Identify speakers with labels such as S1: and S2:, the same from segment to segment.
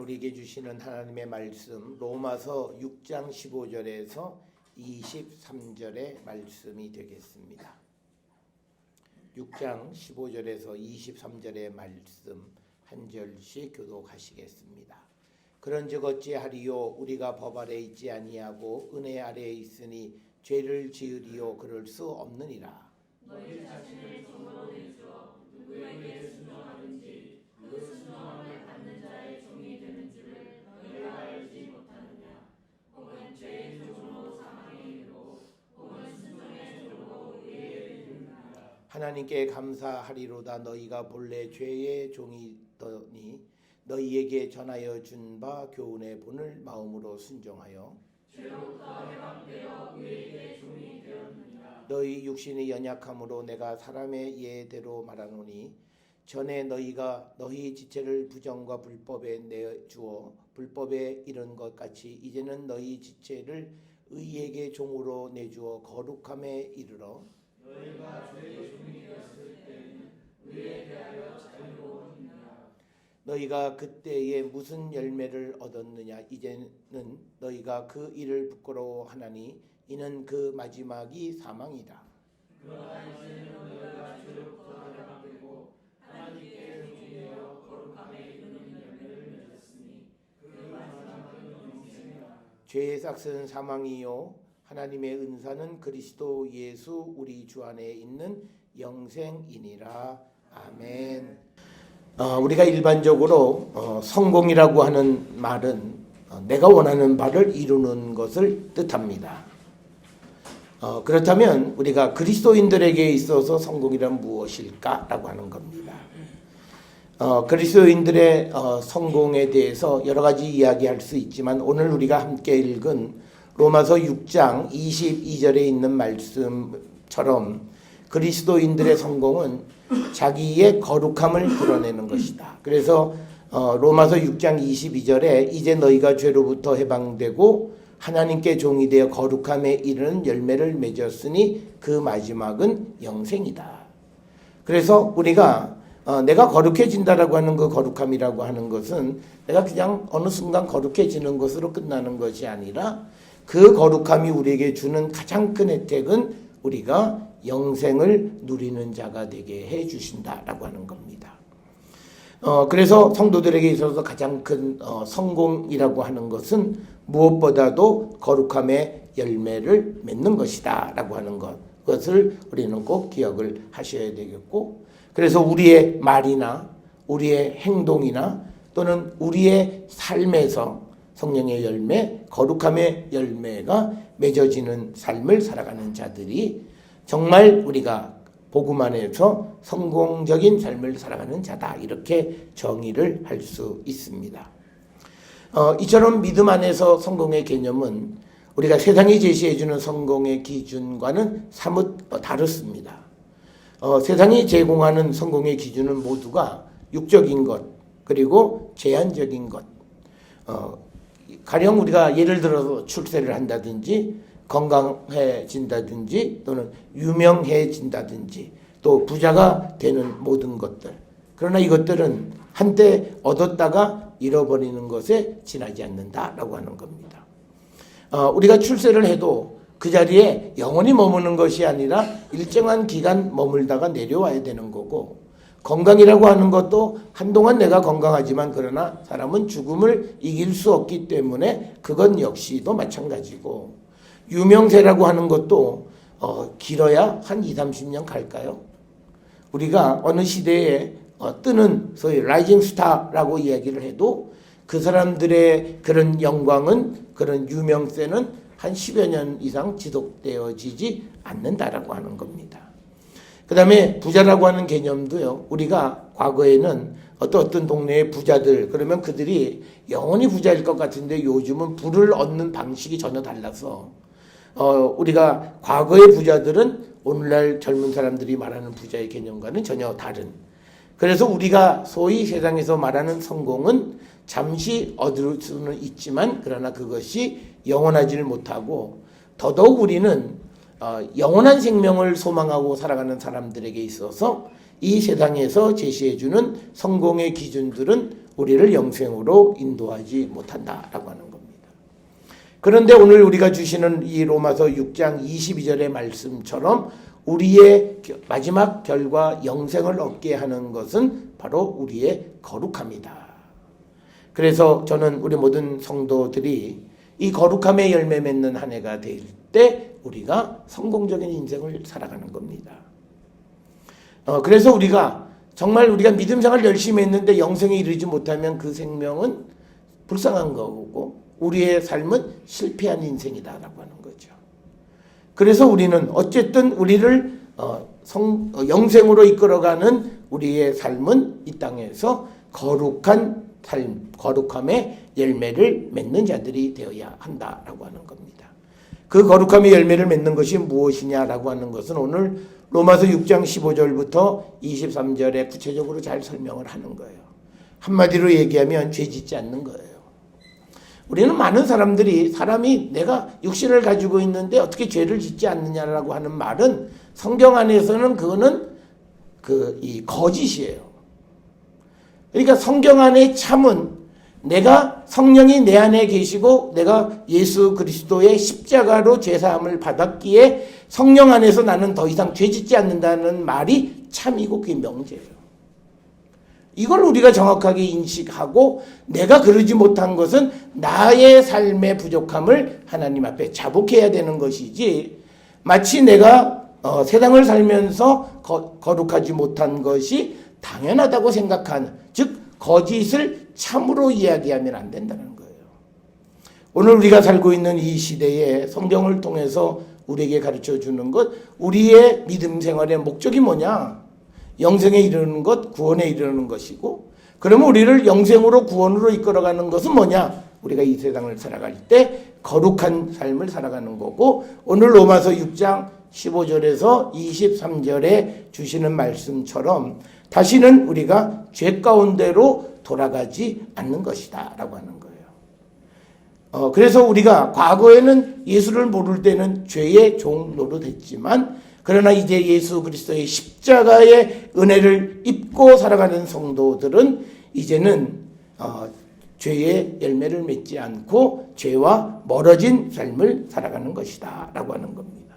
S1: 우리에게 주시는 하나님의 말씀 로마서 6장 15절에서 23절의 말씀이 되겠습니다. 6장 15절에서 23절의 말씀 한 절씩 교독하시겠습니다. 그런즉 어찌하리요 우리가 법 아래 있지 아니하고 은혜 아래에 있으니 죄를 지으리요 그럴 수 없느니라.
S2: 너희 자신을 종으로 내주어 누구에게 순종하든지 그 순종함을 받는 자의 종이 되는 줄을 너희가 알지 못하느냐. 혹은 죄의 종으로 사망에 이르고 혹은 순종의 종으로 의에 이르느냐.
S1: 하나님께 감사하리로다. 너희가 본래 죄의 종이더니 너희에게 전하여 준 바 교훈의 본을 마음으로 순종하여
S2: 죄로부터 해방되어 의에게 종이 되었느니라.
S1: 너희 육신의 연약함으로 내가 사람의 예대로 말하노니 전에 너희가 너희 지체를 부정과 불법에 내주어 불법에 이른 것 같이 이제는 너희 지체를 의에게 종으로 내주어 거룩함에 이르러
S2: 너희가 죄의 종이 되었을 때는 의에 대하여 자유로웠느냐.
S1: 너희가 그때에 무슨 열매를 얻었느냐. 이제는 너희가 그 일을 부끄러워하나니 이는 그 마지막이 사망이다.
S2: 그러나 이제는 너희가 죄로부터 해방되고 하나님께 종되어 거룩함에 이르는 열매를 맺었으니 그 마지막은 영생이라.
S1: 죄의 삭은 사망이요 하나님의 은사는 그리스도 예수 우리 주 안에 있는 영생이니라. 아멘. 우리가 일반적으로 성공이라고 하는 말은 내가 원하는 바를 이루는 것을 뜻합니다. 그렇다면 우리가 그리스도인들에게 있어서 성공이란 무엇일까라고 하는 겁니다. 그리스도인들의 성공에 대해서 여러 가지 이야기할 수 있지만 오늘 우리가 함께 읽은 로마서 6장 22절에 있는 말씀처럼 그리스도인들의 성공은 자기의 거룩함을 드러내는 것이다. 그래서 로마서 6장 22절에 이제 너희가 죄로부터 해방되고 하나님께 종이 되어 거룩함에 이르는 열매를 맺었으니 그 마지막은 영생이다. 그래서 우리가 내가 거룩해진다라고 하는 그 거룩함이라고 하는 것은 내가 그냥 어느 순간 거룩해지는 것으로 끝나는 것이 아니라 그 거룩함이 우리에게 주는 가장 큰 혜택은 우리가 영생을 누리는 자가 되게 해 주신다라고 하는 겁니다. 그래서 성도들에게 있어서 가장 큰 성공이라고 하는 것은 무엇보다도 거룩함의 열매를 맺는 것이다 라고 하는 것을 우리는 꼭 기억을 하셔야 되겠고, 그래서 우리의 말이나 우리의 행동이나 또는 우리의 삶에서 성령의 열매, 거룩함의 열매가 맺어지는 삶을 살아가는 자들이 정말 우리가 복음 안에서 성공적인 삶을 살아가는 자다, 이렇게 정의를 할 수 있습니다. 이처럼 믿음 안에서 성공의 개념은 우리가 세상이 제시해주는 성공의 기준과는 사뭇 다릅니다. 세상이 제공하는 성공의 기준은 모두가 육적인 것 그리고 제한적인 것, 가령 우리가 예를 들어서 출세를 한다든지 건강해진다든지 또는 유명해진다든지 또 부자가 되는 모든 것들, 그러나 이것들은 한때 얻었다가 잃어버리는 것에 지나지 않는다라고 하는 겁니다. 우리가 출세를 해도 그 자리에 영원히 머무는 것이 아니라 일정한 기간 머물다가 내려와야 되는 거고, 건강이라고 하는 것도 한동안 내가 건강하지만 그러나 사람은 죽음을 이길 수 없기 때문에 그건 역시도 마찬가지고, 유명세라고 하는 것도 길어야 한 20-30년 갈까요? 우리가 어느 시대에 뜨는 소위 라이징 스타라고 이야기를 해도 그 사람들의 그런 영광은, 그런 유명세는 한 10여 년 이상 지속되어지지 않는다라고 하는 겁니다. 그 다음에 부자라고 하는 개념도요, 우리가 과거에는 어떤 동네의 부자들 그러면 그들이 영원히 부자일 것 같은데 요즘은 부를 얻는 방식이 전혀 달라서 우리가 과거의 부자들은 오늘날 젊은 사람들이 말하는 부자의 개념과는 전혀 다른, 그래서 우리가 소위 세상에서 말하는 성공은 잠시 얻을 수는 있지만 그러나 그것이 영원하지를 못하고, 더더욱 우리는 영원한 생명을 소망하고 살아가는 사람들에게 있어서 이 세상에서 제시해주는 성공의 기준들은 우리를 영생으로 인도하지 못한다라고 하는 겁니다. 그런데 오늘 우리가 주시는 이 로마서 6장 22절의 말씀처럼 우리의 마지막 결과 영생을 얻게 하는 것은 바로 우리의 거룩함이다. 그래서 저는 우리 모든 성도들이 이 거룩함의 열매 맺는 한 해가 될 때 우리가 성공적인 인생을 살아가는 겁니다. 그래서 우리가 정말 우리가 믿음 생활 열심히 했는데 영생에 이르지 못하면 그 생명은 불쌍한 거고 우리의 삶은 실패한 인생이다라고 하는 거죠. 그래서 우리는 어쨌든 우리를 영생으로 이끌어가는 우리의 삶은 이 땅에서 거룩한 삶, 거룩함의 열매를 맺는 자들이 되어야 한다라고 하는 겁니다. 그 거룩함의 열매를 맺는 것이 무엇이냐라고 하는 것은 오늘 로마서 6장 15절부터 23절에 구체적으로 잘 설명을 하는 거예요. 한마디로 얘기하면 죄 짓지 않는 거예요. 우리는 많은 사람이 내가 육신을 가지고 있는데 어떻게 죄를 짓지 않느냐라고 하는 말은 성경 안에서는 그거는 이 거짓이에요. 그러니까 성경 안에 참은 내가 성령이 내 안에 계시고 내가 예수 그리스도의 십자가로 죄사함을 받았기에 성령 안에서 나는 더 이상 죄 짓지 않는다는 말이 참이고 그게 명제예요. 이걸 우리가 정확하게 인식하고 내가 그러지 못한 것은 나의 삶의 부족함을 하나님 앞에 자복해야 되는 것이지 마치 내가 세상을 살면서 거룩하지 못한 것이 당연하다고 생각하는 즉 거짓을 참으로 이야기하면 안 된다는 거예요. 오늘 우리가 살고 있는 이 시대에 성경을 통해서 우리에게 가르쳐 주는 것 우리의 믿음 생활의 목적이 뭐냐? 영생에 이르는 것, 구원에 이르는 것이고 그러면 우리를 영생으로 구원으로 이끌어가는 것은 뭐냐? 우리가 이 세상을 살아갈 때 거룩한 삶을 살아가는 거고 오늘 로마서 6장 15절에서 23절에 주시는 말씀처럼 다시는 우리가 죄 가운데로 돌아가지 않는 것이다 라고 하는 거예요. 그래서 우리가 과거에는 예수를 모를 때는 죄의 종 노릇했지만 그러나 이제 예수 그리스도의 십자가의 은혜를 입고 살아가는 성도들은 이제는 죄의 열매를 맺지 않고 죄와 멀어진 삶을 살아가는 것이다 라고 하는 겁니다.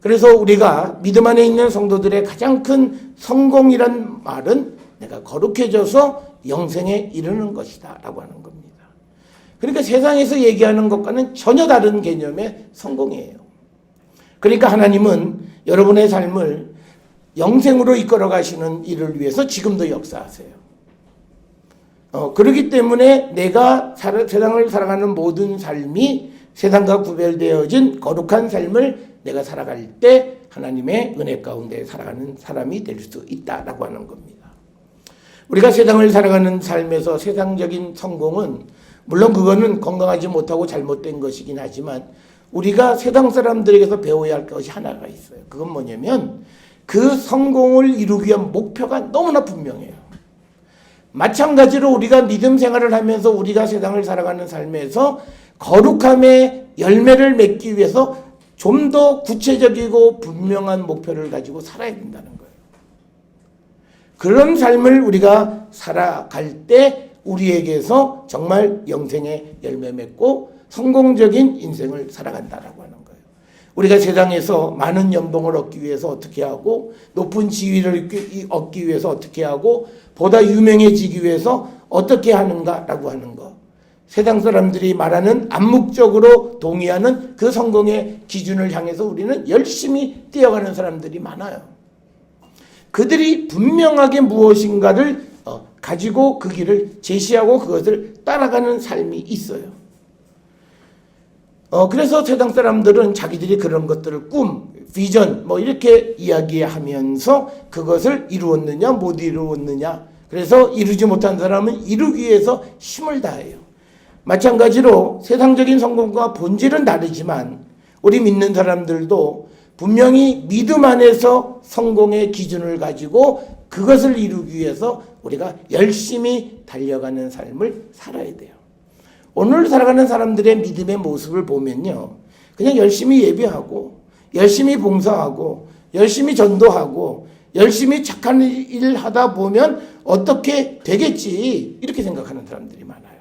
S1: 그래서 우리가 믿음 안에 있는 성도들의 가장 큰 성공이란 말은 내가 거룩해져서 영생에 이르는 것이다 라고 하는 겁니다. 그러니까 세상에서 얘기하는 것과는 전혀 다른 개념의 성공이에요. 그러니까 하나님은 여러분의 삶을 영생으로 이끌어 가시는 일을 위해서 지금도 역사하세요. 그렇기 때문에 내가 세상을 살아가는 모든 삶이 세상과 구별되어진 거룩한 삶을 내가 살아갈 때 하나님의 은혜 가운데 살아가는 사람이 될 수 있다라고 하는 겁니다. 우리가 세상을 살아가는 삶에서 세상적인 성공은 물론 그거는 건강하지 못하고 잘못된 것이긴 하지만 우리가 세상 사람들에게서 배워야 할 것이 하나가 있어요. 그건 뭐냐면 그 성공을 이루기 위한 목표가 너무나 분명해요. 마찬가지로 우리가 믿음 생활을 하면서 우리가 세상을 살아가는 삶에서 거룩함의 열매를 맺기 위해서 좀 더 구체적이고 분명한 목표를 가지고 살아야 된다는 거예요. 그런 삶을 우리가 살아갈 때 우리에게서 정말 영생의 열매 맺고 성공적인 인생을 살아간다라고 하는 거예요. 우리가 세상에서 많은 연봉을 얻기 위해서 어떻게 하고 높은 지위를 얻기 위해서 어떻게 하고 보다 유명해지기 위해서 어떻게 하는가라고 하는 거. 세상 사람들이 말하는 암묵적으로 동의하는 그 성공의 기준을 향해서 우리는 열심히 뛰어가는 사람들이 많아요. 그들이 분명하게 무엇인가를 가지고 그 길을 제시하고 그것을 따라가는 삶이 있어요. 그래서 세상 사람들은 자기들이 그런 것들을 꿈, 비전 이렇게 이야기하면서 그것을 이루었느냐 못 이루었느냐 그래서 이루지 못한 사람은 이루기 위해서 힘을 다해요. 마찬가지로 세상적인 성공과 본질은 다르지만 우리 믿는 사람들도 분명히 믿음 안에서 성공의 기준을 가지고 그것을 이루기 위해서 우리가 열심히 달려가는 삶을 살아야 돼요. 오늘 살아가는 사람들의 믿음의 모습을 보면요. 그냥 열심히 예배하고 열심히 봉사하고 열심히 전도하고 열심히 착한 일을 하다 보면 어떻게 되겠지 이렇게 생각하는 사람들이 많아요.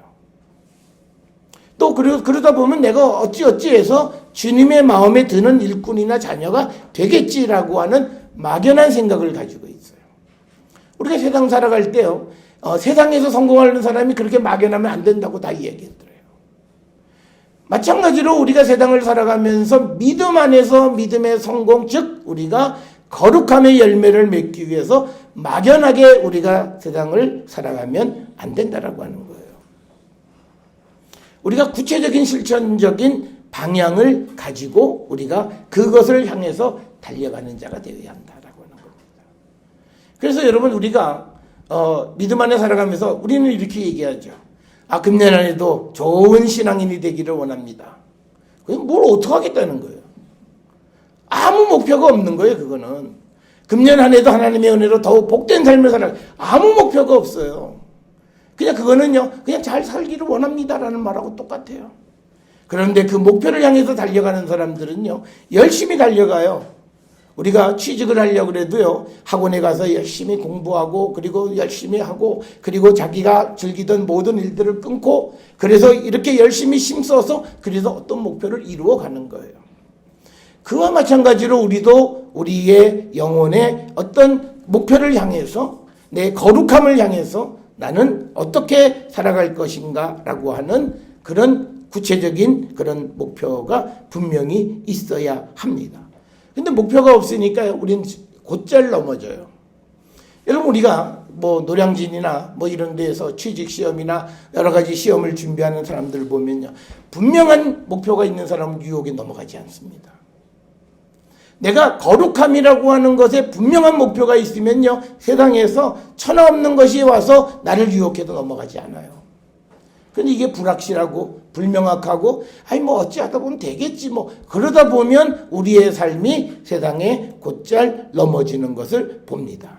S1: 또 그러다 보면 내가 어찌해서 주님의 마음에 드는 일꾼이나 자녀가 되겠지라고 하는 막연한 생각을 가지고 있어요. 우리가 세상 살아갈 때요, 세상에서 성공하는 사람이 그렇게 막연하면 안 된다고 다 이야기했더래요. 마찬가지로 우리가 세상을 살아가면서 믿음 안에서 믿음의 성공, 즉 우리가 거룩함의 열매를 맺기 위해서 막연하게 우리가 세상을 살아가면 안 된다라고 하는 거예요. 우리가 구체적인 실천적인 방향을 가지고 우리가 그것을 향해서 달려가는 자가 되어야 한다라고 하는 겁니다. 그래서 여러분 우리가 믿음 안에 살아가면서 우리는 이렇게 얘기하죠. 금년 안에도 좋은 신앙인이 되기를 원합니다. 그럼 뭘 어떻게 하겠다는 거예요. 아무 목표가 없는 거예요. 그거는. 금년 안에도 하나님의 은혜로 더욱 복된 삶을 살아가 아무 목표가 없어요. 그냥 그거는요, 그냥 잘 살기를 원합니다라는 말하고 똑같아요. 그런데 그 목표를 향해서 달려가는 사람들은요, 열심히 달려가요. 우리가 취직을 하려고 그래도요, 학원에 가서 열심히 공부하고, 그리고 열심히 하고, 그리고 자기가 즐기던 모든 일들을 끊고, 그래서 이렇게 열심히 힘써서, 그래서 어떤 목표를 이루어 가는 거예요. 그와 마찬가지로 우리도 우리의 영혼의 어떤 목표를 향해서, 내 거룩함을 향해서 나는 어떻게 살아갈 것인가 라고 하는 그런 구체적인 그런 목표가 분명히 있어야 합니다. 근데 목표가 없으니까 우리는 곧잘 넘어져요. 여러분 우리가 뭐 노량진이나 뭐 이런 데에서 취직 시험이나 여러 가지 시험을 준비하는 사람들을 보면요, 분명한 목표가 있는 사람은 유혹에 넘어가지 않습니다. 내가 거룩함이라고 하는 것에 분명한 목표가 있으면요, 세상에서 천하 없는 것이 와서 나를 유혹해도 넘어가지 않아요. 근데 이게 불확실하고 불명확하고 뭐 어찌하다 보면 되겠지 뭐 그러다 보면 우리의 삶이 세상에 곧잘 넘어지는 것을 봅니다.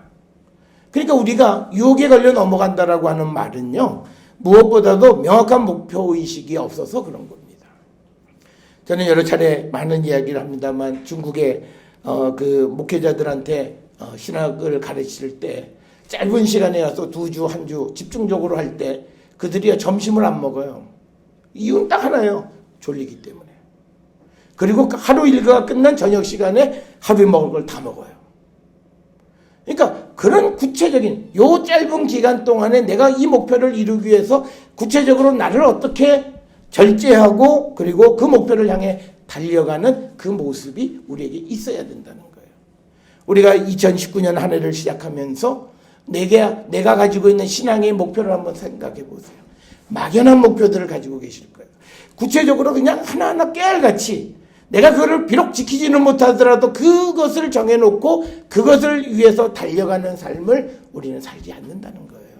S1: 그러니까 우리가 유혹에 걸려 넘어간다라고 하는 말은요, 무엇보다도 명확한 목표의식이 없어서 그런 겁니다. 저는 여러 차례 많은 이야기를 합니다만 중국의 그 목회자들한테 신학을 가르칠 때 짧은 시간에 와서 2주, 1주 집중적으로 할 때 그들이 점심을 안 먹어요. 이유는 딱 하나예요. 졸리기 때문에. 그리고 하루 일과가 끝난 저녁 시간에 하루에 먹을 걸 다 먹어요. 그러니까 그런 구체적인 요 짧은 기간 동안에 내가 이 목표를 이루기 위해서 구체적으로 나를 어떻게 절제하고 그리고 그 목표를 향해 달려가는 그 모습이 우리에게 있어야 된다는 거예요. 우리가 2019년 한 해를 시작하면서 내가 가지고 있는 신앙의 목표를 한번 생각해 보세요. 막연한 목표들을 가지고 계실 거예요. 구체적으로 그냥 하나하나 깨알같이 내가 그거를 비록 지키지는 못하더라도 그것을 정해놓고 그것을 위해서 달려가는 삶을 우리는 살지 않는다는 거예요.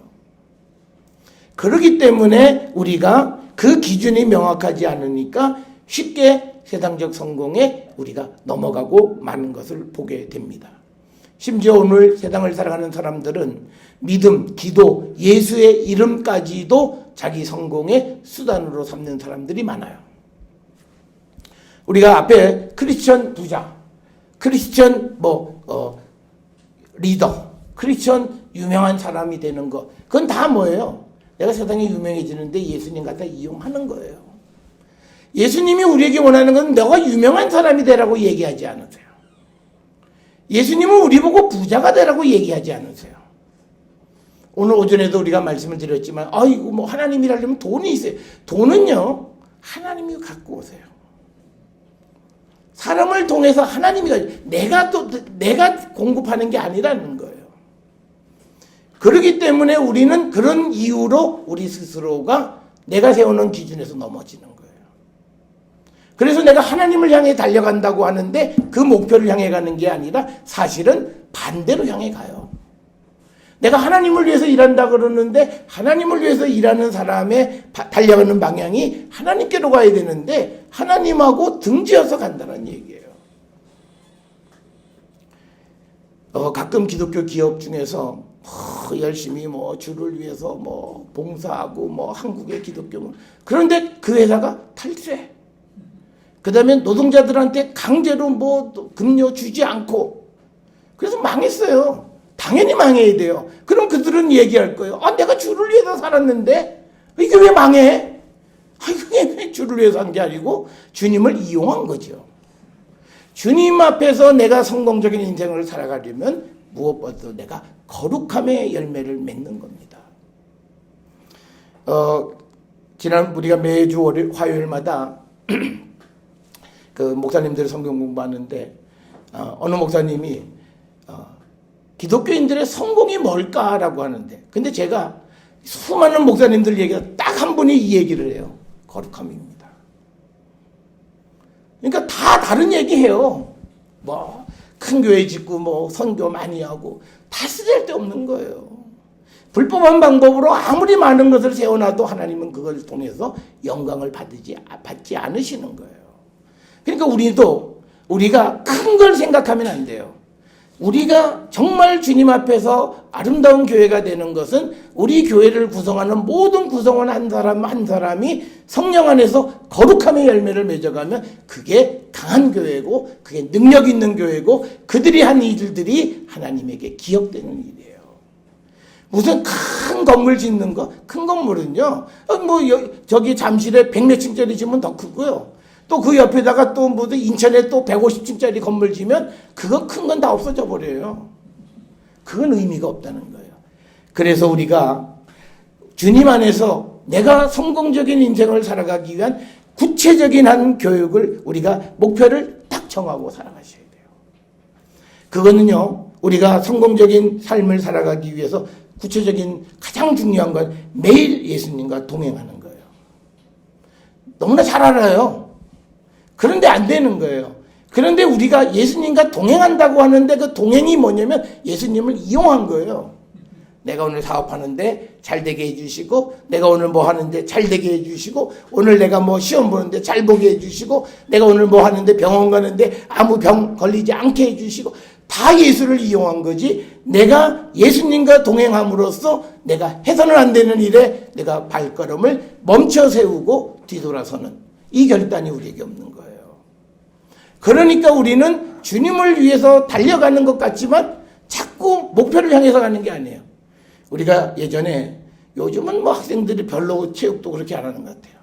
S1: 그렇기 때문에 우리가 그 기준이 명확하지 않으니까 쉽게 세상적 성공에 우리가 넘어가고 마는 것을 보게 됩니다. 심지어 오늘 세상을 살아가는 사람들은 믿음, 기도, 예수의 이름까지도 자기 성공의 수단으로 삼는 사람들이 많아요. 우리가 앞에 크리스천 부자, 크리스천 리더, 크리스천 유명한 사람이 되는 거, 그건 다 뭐예요? 내가 세상에 유명해지는데 예수님 갖다 이용하는 거예요. 예수님이 우리에게 원하는 건 너가 유명한 사람이 되라고 얘기하지 않으세요. 예수님은 우리 보고 부자가 되라고 얘기하지 않으세요. 오늘 오전에도 우리가 말씀을 드렸지만 뭐 하나님이라면 돈이 있어요. 돈은요, 하나님이 갖고 오세요. 사람을 통해서 하나님이 내가 공급하는 게 아니라는 거예요. 그렇기 때문에 우리는 그런 이유로 우리 스스로가 내가 세우는 기준에서 넘어지는 거예요. 그래서 내가 하나님을 향해 달려간다고 하는데 그 목표를 향해 가는 게 아니라 사실은 반대로 향해 가요. 내가 하나님을 위해서 일한다 그러는데 하나님을 위해서 일하는 사람의 달려가는 방향이 하나님께로 가야 되는데 하나님하고 등지어서 간다는 얘기예요. 가끔 기독교 기업 중에서 열심히 주를 위해서 봉사하고 한국의 기독교 그런데 그 회사가 탈세. 그 다음에 노동자들한테 강제로 급료 주지 않고 그래서 망했어요. 당연히 망해야 돼요. 그럼 그들은 얘기할 거예요. 내가 주를 위해서 살았는데 이게 왜 망해? 이게 왜 주를 위해서 산 게 아니고 주님을 이용한 거죠. 주님 앞에서 내가 성공적인 인생을 살아가려면 무엇보다도 내가 거룩함의 열매를 맺는 겁니다. 지난 우리가 매주 화요일마다 그 목사님들 성경 공부하는데 어느 목사님이 기독교인들의 성공이 뭘까라고 하는데, 근데 제가 수많은 목사님들 얘기가 딱 한 분이 이 얘기를 해요. 거룩함입니다. 그러니까 다 다른 얘기해요. 뭐 큰 교회 짓고 뭐 선교 많이 하고 다 쓰잘데없는 거예요. 불법한 방법으로 아무리 많은 것을 세워놔도 하나님은 그걸 통해서 영광을 받지 않으시는 거예요. 그러니까 우리가 큰 걸 생각하면 안 돼요. 우리가 정말 주님 앞에서 아름다운 교회가 되는 것은 우리 교회를 구성하는 모든 구성원 한 사람 한 사람이 성령 안에서 거룩함의 열매를 맺어가면 그게 강한 교회고 그게 능력 있는 교회고 그들이 한 일들이 하나님에게 기억되는 일이에요. 무슨 큰 건물 짓는 거? 큰 건물은요, 저기 잠실에 100몇 층짜리 지면 더 크고요. 또 그 옆에다가 또 인천에 또 150층짜리 건물 지면 그거 큰 건 다 없어져 버려요. 그건 의미가 없다는 거예요. 그래서 우리가 주님 안에서 내가 성공적인 인생을 살아가기 위한 구체적인 한 교육을 우리가 목표를 딱 정하고 살아가셔야 돼요. 그거는요, 우리가 성공적인 삶을 살아가기 위해서 구체적인 가장 중요한 건 매일 예수님과 동행하는 거예요. 너무나 잘 알아요. 그런데 안 되는 거예요. 그런데 우리가 예수님과 동행한다고 하는데 그 동행이 뭐냐면 예수님을 이용한 거예요. 내가 오늘 사업하는데 잘 되게 해주시고, 내가 오늘 뭐 하는데 잘 되게 해주시고, 오늘 내가 뭐 시험 보는데 잘 보게 해주시고, 내가 오늘 뭐 하는데 병원 가는데 아무 병 걸리지 않게 해주시고, 다 예수를 이용한 거지. 내가 예수님과 동행함으로써 내가 해서는 안 되는 일에 내가 발걸음을 멈춰 세우고 뒤돌아서는 이 결단이 우리에게 없는 거예요. 그러니까 우리는 주님을 위해서 달려가는 것 같지만 자꾸 목표를 향해서 가는 게 아니에요. 우리가 예전에, 요즘은 뭐 학생들이 별로 체육도 그렇게 안 하는 것 같아요.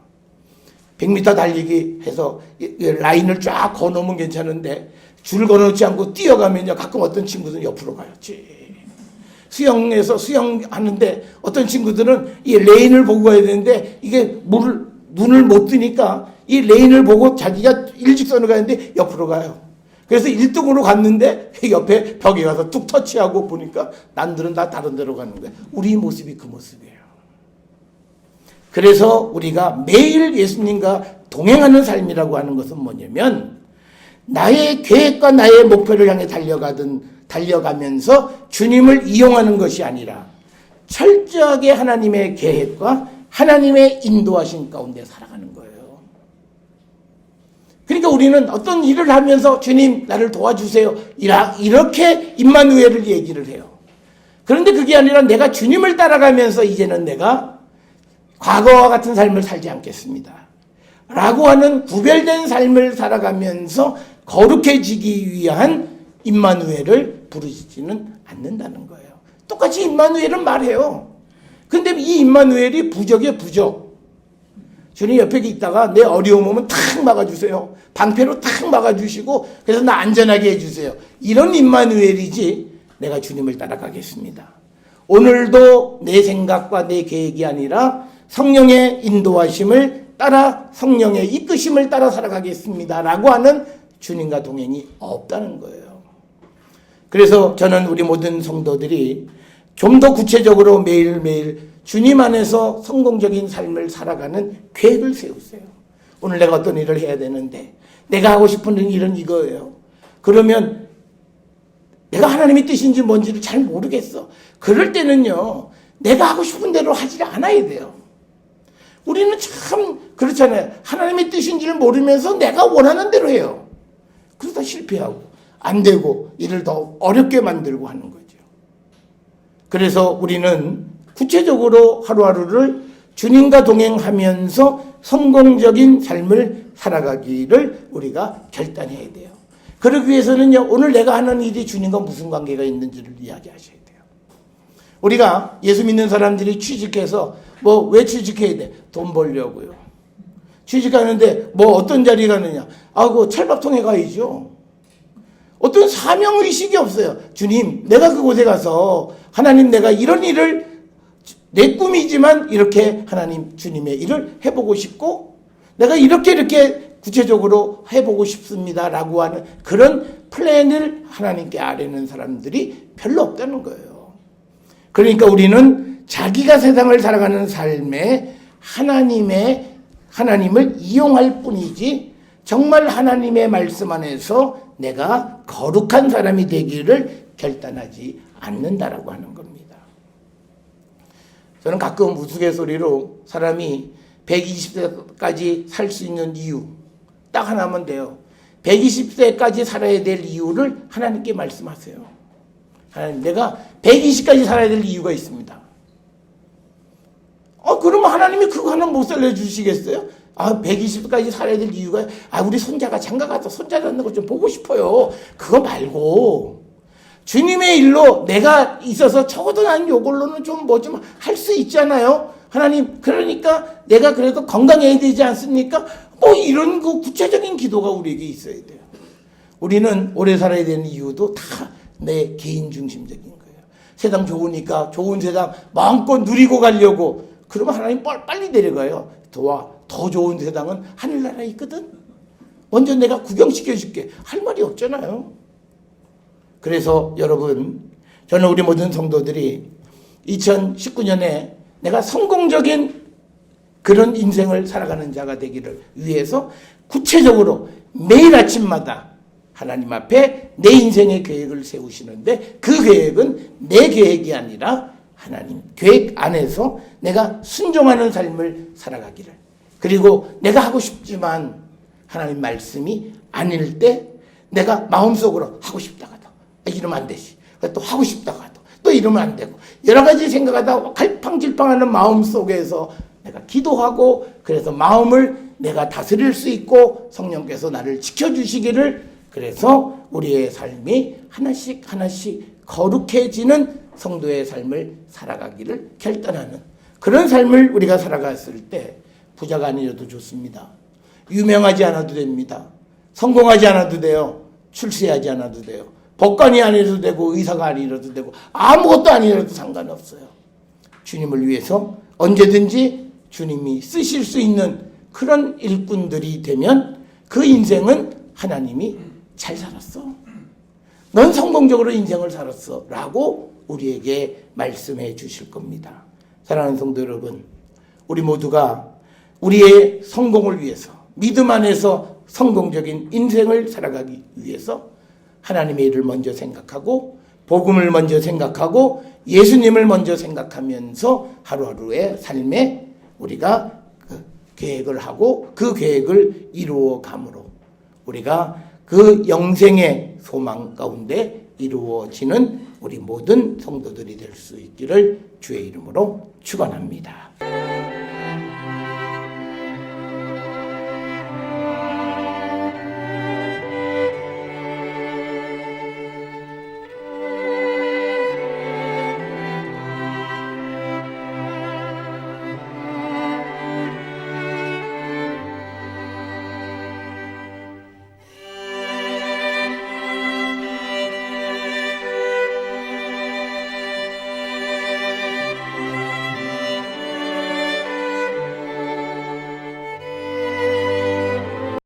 S1: 100m 달리기 해서 라인을 쫙 거놓으면 괜찮은데 줄 거놓지 않고 뛰어가면요, 가끔 어떤 친구들은 옆으로 가요. 수영에서 수영하는데 어떤 친구들은 이 레인을 보고 가야 되는데 이게 눈을 못 뜨니까 이 레인을 보고 자기가 일직선으로 가는데 옆으로 가요. 그래서 1등으로 갔는데 옆에 벽에 가서 뚝 터치하고 보니까 남들은 다 다른 데로 가는 거예요. 우리 모습이 그 모습이에요. 그래서 우리가 매일 예수님과 동행하는 삶이라고 하는 것은 뭐냐면 나의 계획과 나의 목표를 향해 달려가면서 주님을 이용하는 것이 아니라 철저하게 하나님의 계획과 하나님의 인도하신 가운데 살아가는 거예요. 그러니까 우리는 어떤 일을 하면서 주님 나를 도와주세요 이렇게 임마누엘을 얘기를 해요. 그런데 그게 아니라 내가 주님을 따라가면서 이제는 내가 과거와 같은 삶을 살지 않겠습니다 라고 하는 구별된 삶을 살아가면서 거룩해지기 위한 임마누엘을 부르지는 않는다는 거예요. 똑같이 임마누엘은 말해요. 근데 이 임마누엘이 부적이에요. 부적. 주님 옆에 있다가 내 어려움 오면 탁 막아주세요. 방패로 탁 막아주시고 그래서 나 안전하게 해주세요. 이런 임마누엘이지 내가 주님을 따라가겠습니다. 오늘도 내 생각과 내 계획이 아니라 성령의 인도하심을 따라 성령의 이끄심을 따라 살아가겠습니다 라고 하는 주님과 동행이 없다는 거예요. 그래서 저는 우리 모든 성도들이 좀 더 구체적으로 매일매일 주님 안에서 성공적인 삶을 살아가는 계획을 세우세요. 오늘 내가 어떤 일을 해야 되는데 내가 하고 싶은 일은 이거예요. 그러면 내가 하나님의 뜻인지 뭔지를 잘 모르겠어. 그럴 때는요, 내가 하고 싶은 대로 하지 않아야 돼요. 우리는 참 그렇잖아요. 하나님의 뜻인지를 모르면서 내가 원하는 대로 해요. 그러다 실패하고 안 되고 일을 더 어렵게 만들고 하는 거죠. 그래서 우리는 구체적으로 하루하루를 주님과 동행하면서 성공적인 삶을 살아가기를 우리가 결단해야 돼요. 그러기 위해서는요, 오늘 내가 하는 일이 주님과 무슨 관계가 있는지를 이야기하셔야 돼요. 우리가 예수 믿는 사람들이 취직해서 뭐 왜 취직해야 돼? 돈 벌려고요. 취직하는데 뭐 어떤 자리 가느냐? 그 찰밥통에 가야죠. 어떤 사명의식이 없어요. 주님, 내가 그곳에 가서 하나님 내가 이런 일을 내 꿈이지만 이렇게 하나님 주님의 일을 해보고 싶고 내가 이렇게 구체적으로 해보고 싶습니다 라고 하는 그런 플랜을 하나님께 아뢰는 사람들이 별로 없다는 거예요. 그러니까 우리는 자기가 세상을 살아가는 삶에 하나님을 이용할 뿐이지 정말 하나님의 말씀 안에서 내가 거룩한 사람이 되기를 결단하지 않는다라고 하는 겁니다. 저는 가끔 우스갯소리로 사람이 120세까지 살 수 있는 이유 딱 하나면 돼요. 120세까지 살아야 될 이유를 하나님께 말씀하세요. 하나님, 내가 120까지 살아야 될 이유가 있습니다. 그러면 하나님이 그거 하나 못 살려주시겠어요? 120까지 살아야 될 이유가, 우리 손자가 장가 가서 손자 낳는 거 좀 보고 싶어요. 그거 말고, 주님의 일로 내가 있어서 적어도 난 요걸로는 좀 뭐 좀 할 수 있잖아요. 하나님, 그러니까 내가 그래도 건강해야 되지 않습니까? 이런 그 구체적인 기도가 우리에게 있어야 돼요. 우리는 오래 살아야 되는 이유도 다 내 개인 중심적인 거예요. 세상 좋으니까 좋은 세상 마음껏 누리고 가려고 그러면 하나님 빨리 내려가요. 더 좋은 세상은 하늘나라에 있거든. 먼저 내가 구경시켜줄게. 할 말이 없잖아요. 그래서 여러분, 저는 우리 모든 성도들이 2019년에 내가 성공적인 그런 인생을 살아가는 자가 되기를 위해서 구체적으로 매일 아침마다 하나님 앞에 내 인생의 계획을 세우시는데 그 계획은 내 계획이 아니라 하나님 계획 안에서 내가 순종하는 삶을 살아가기를, 그리고 내가 하고 싶지만 하나님 말씀이 아닐 때 내가 마음속으로 하고 싶다가도 이러면 안 되지, 또 하고 싶다가도 또 이러면 안 되고 여러 가지 생각하다 갈팡질팡하는 마음속에서 내가 기도하고, 그래서 마음을 내가 다스릴 수 있고 성령께서 나를 지켜주시기를, 그래서 우리의 삶이 하나씩 거룩해지는 성도의 삶을 살아가기를 결단하는 그런 삶을 우리가 살아갔을 때 부자가 아니어도 좋습니다. 유명하지 않아도 됩니다. 성공하지 않아도 돼요. 출세하지 않아도 돼요. 법관이 아니어도 되고 의사가 아니어도 되고 아무것도 아니어도 상관없어요. 주님을 위해서 언제든지 주님이 쓰실 수 있는 그런 일꾼들이 되면 그 인생은 하나님이 잘 살았어, 넌 성공적으로 인생을 살았어 라고 우리에게 말씀해 주실 겁니다. 사랑하는 성도 여러분, 우리 모두가 우리의 성공을 위해서, 믿음 안에서 성공적인 인생을 살아가기 위해서 하나님의 일을 먼저 생각하고 복음을 먼저 생각하고 예수님을 먼저 생각하면서 하루하루의 삶에 우리가 계획을 하고 그 계획을 이루어 감으로 우리가 그 영생의 소망 가운데 이루어지는 우리 모든 성도들이 될 수 있기를 주의 이름으로 축원합니다.